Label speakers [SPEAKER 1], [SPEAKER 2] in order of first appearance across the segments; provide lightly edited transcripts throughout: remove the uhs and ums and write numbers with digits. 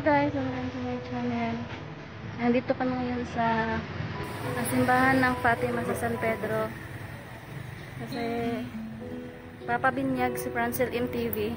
[SPEAKER 1] guys, welcome to my channel. Nandito kami ngayon sa simbahan ng Fatima sa San Pedro. Kasi papabinyag si Francel MTV.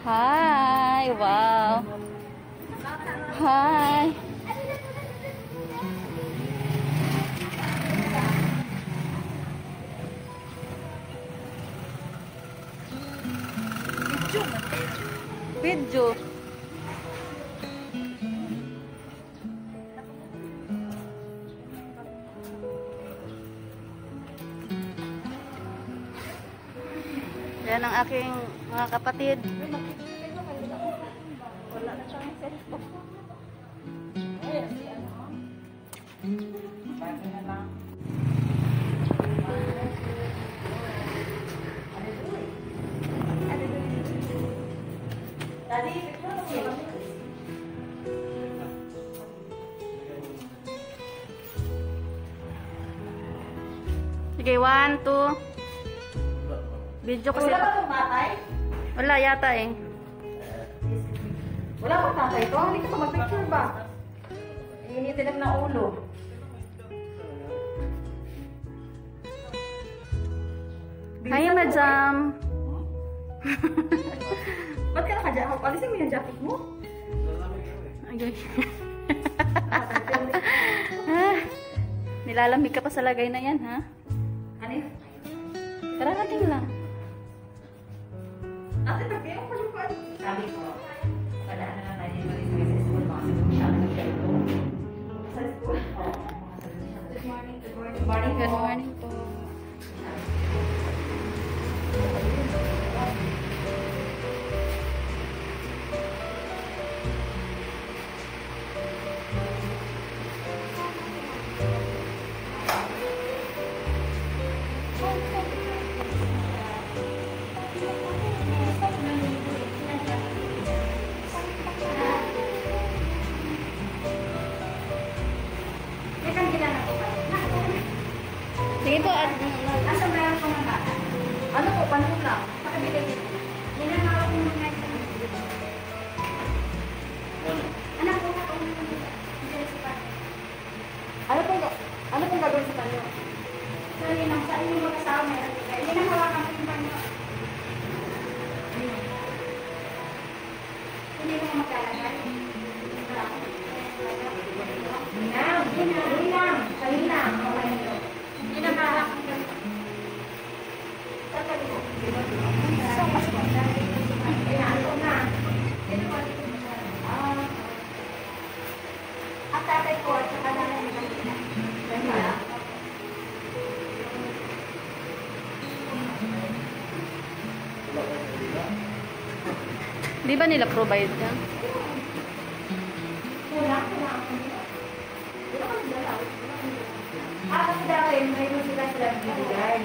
[SPEAKER 1] Hi! Wow! Hi! Video. Yan ang aking mga kapatid. Wala na siyang cellphone. Sige, 1, 2. Video kasi.
[SPEAKER 2] Wala ba itong tatay?
[SPEAKER 1] Wala yata eh.
[SPEAKER 2] Wala ba tatay ito? Hindi ka mag-picture ba? Initinag na ulo.
[SPEAKER 1] Hi, madam.
[SPEAKER 2] Ba't ka naka-jacket? Alisin mo yung jacket mo?
[SPEAKER 1] Okay. Nilalamig ka pa sa lagay na yan, ha?
[SPEAKER 2] Ano yun?
[SPEAKER 1] Kararating lang.
[SPEAKER 2] Ate, tabi ako pa yung sabi ko, padaan na lang tayo yung sa school. Mga sabi siya na siya ito. Sa school? Oo. Good morning. Good morning.
[SPEAKER 1] Good morning po. Sige po,
[SPEAKER 2] Asa ba yung mga bata? Ano po, panto lang. Pakabili. Ninanawag mo mga ito. Anak po na kung ano pong gagawin sa panyo? Sorry, nang saan yung mag-asawa may ratika. Hindi na hawakan mo yung panyo. Hindi mo maglalagay. Hinang. Kalinang. Hindi na hawak ang ganito. Tatali mo. So, mas mo. Ayan, ito na. At tatay ko, at saka na lang yung kanina. Ganyan.
[SPEAKER 1] di ba nila provide yan?
[SPEAKER 2] Kulang. Kasi dati, may sila bibigay.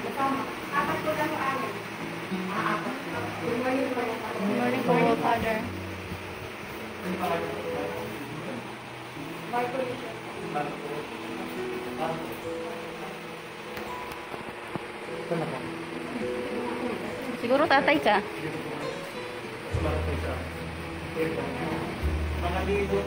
[SPEAKER 2] Apat ko lang yung amin. Apat. Good morning po.
[SPEAKER 1] Good morning po, Father. Siguro tatay ka.
[SPEAKER 3] Mga libo.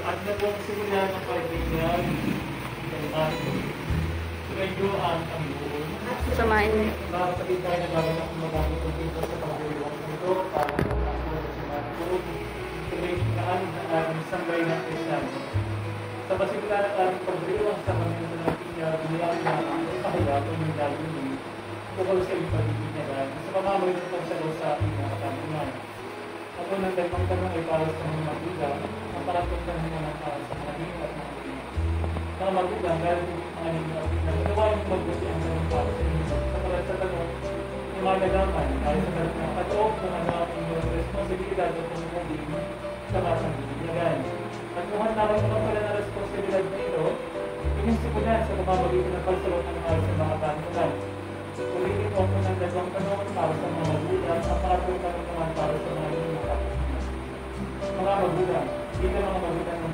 [SPEAKER 3] At na po ang simula ng kaibigan ng ato. Medyo ang buon.
[SPEAKER 1] Samain mo.
[SPEAKER 3] Nakakapagin tayo na gano'n ako magamit ang pinto sa pagbubuwang ito para sa mga sumato. Pinagkaan na ating sanggay ng Krisyano. Sa basimula ng ating pagbubuwang sa pamilya ng pinya, biniyang na ang kahilatong ng gagawin bukol sa iyong pagbibigayan sa pamamalit ng pagsagot sa ating mga katanungan. Ako ng dalawang tanong ay para sa mga magulang, ang paratong tanong naman para sa mga ninyo at mga pinag. Mga magulang, dahil mga ninyo at pinag, nagawa yung magbuti ang tanong para sa inyo. Sa palat sa tanong, yung mga nalaman, ay sa tanong na katoob ng ano ang inyong responsibilidad at pumumugin sa mga bibigayan. At kung naman naman pala na responsibilidad nito, inisipulan sa pamamagitan ng pagsagot ng mga sa mga tanungan. Ulitin ko po ng dalawang tanong para sa mga magulang, ang paratong tanong naman para sa mga inyong mga magulang. Mga magulang, hindi na mga magulang ng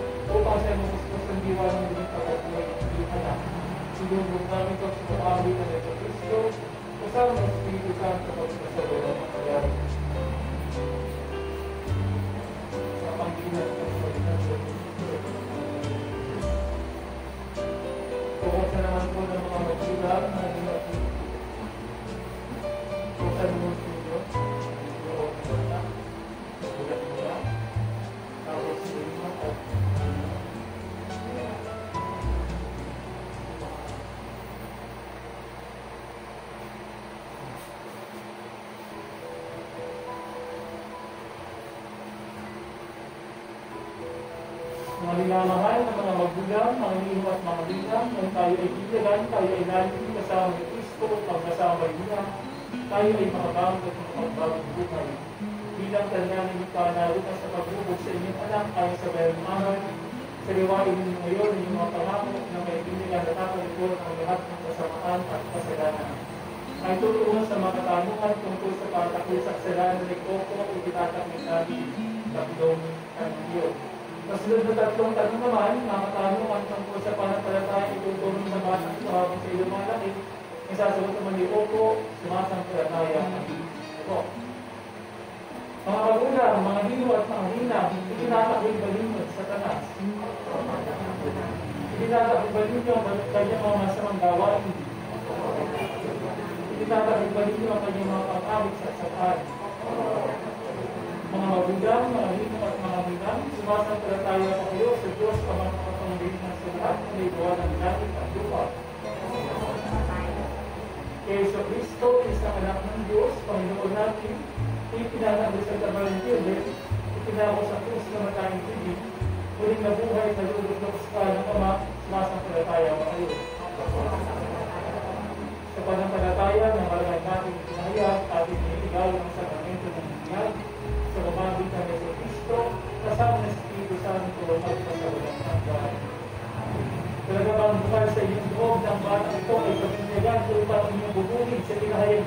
[SPEAKER 3] upang sa mga mas ang diwa ng mga kapatid, hindi ka na. Siguro namin ito sa mga awitan ito. Santo pagkasaluran ng kaya sa Panginoon ng Panginoon. Tungkol sa naman po ng mga magulang na ginagawa. Kung saan mo siyo, yung mga ulat nila, tapos sila at mga minamahal ng mga magulang, mga ninong at mga ninang, nang tayo ay bilagan, tayo ay lalong kasama ni Kristo, pagkasama niya, tayo ay makabawag at makabawag buhay. Bilang tanda ninyo panalitan sa pagbubog sa inyong anak, tayo sa bayang mahal, sa liwain ninyo ngayon, inyong mga pangako na may binigan na takalipon ang lahat ng kasamaan at kasalanan. Ay tutuon sa mga katanungan tungkol sa patakisak sa lanan ni Coco o tinatakit natin tatlong kandiyo. Kasunod na tatlong tanong naman, mga katanungan tungkol sa pananampalataya itutunan sa batang ito habang sa lumalaki. Ang sasagot naman ni Coco, sumasampalataya. Ito. Mga magulang, mga hino at mga hina, itinatakil ba ninyo sa Satanas? Itinatakil ba ninyo ang kanyang mga masamang gawain? Itinatakil ba ninyo ang kanyang mga pang-awit sa sapat? Mga magulang, mga hino at mga hinang, sumasampalataya pa kayo sa Diyos ang mga kapangyarihan sa lahat na may gawa ng langit at lupa. Kaya sa Kristo, isang anak ng Diyos, Panginoon natin, ipinanagos sa Tabarangkilid, ipinako sa krus na matayang tibig, muling nabuhay na lulubog sa ng Ama, sumasampalataya pa kayo. Sa panampalataya ng marangal natin pinahayag, ating iniligay ang sakramento ng biyag, sa pamamagitan ng Kristo, kasama ng Espiritu Santo at kasawalang hanggan. Talaga bang bukal sa inyong loob ng batang ito ay pagpinyagan upang inyong bubugin sa pinahayag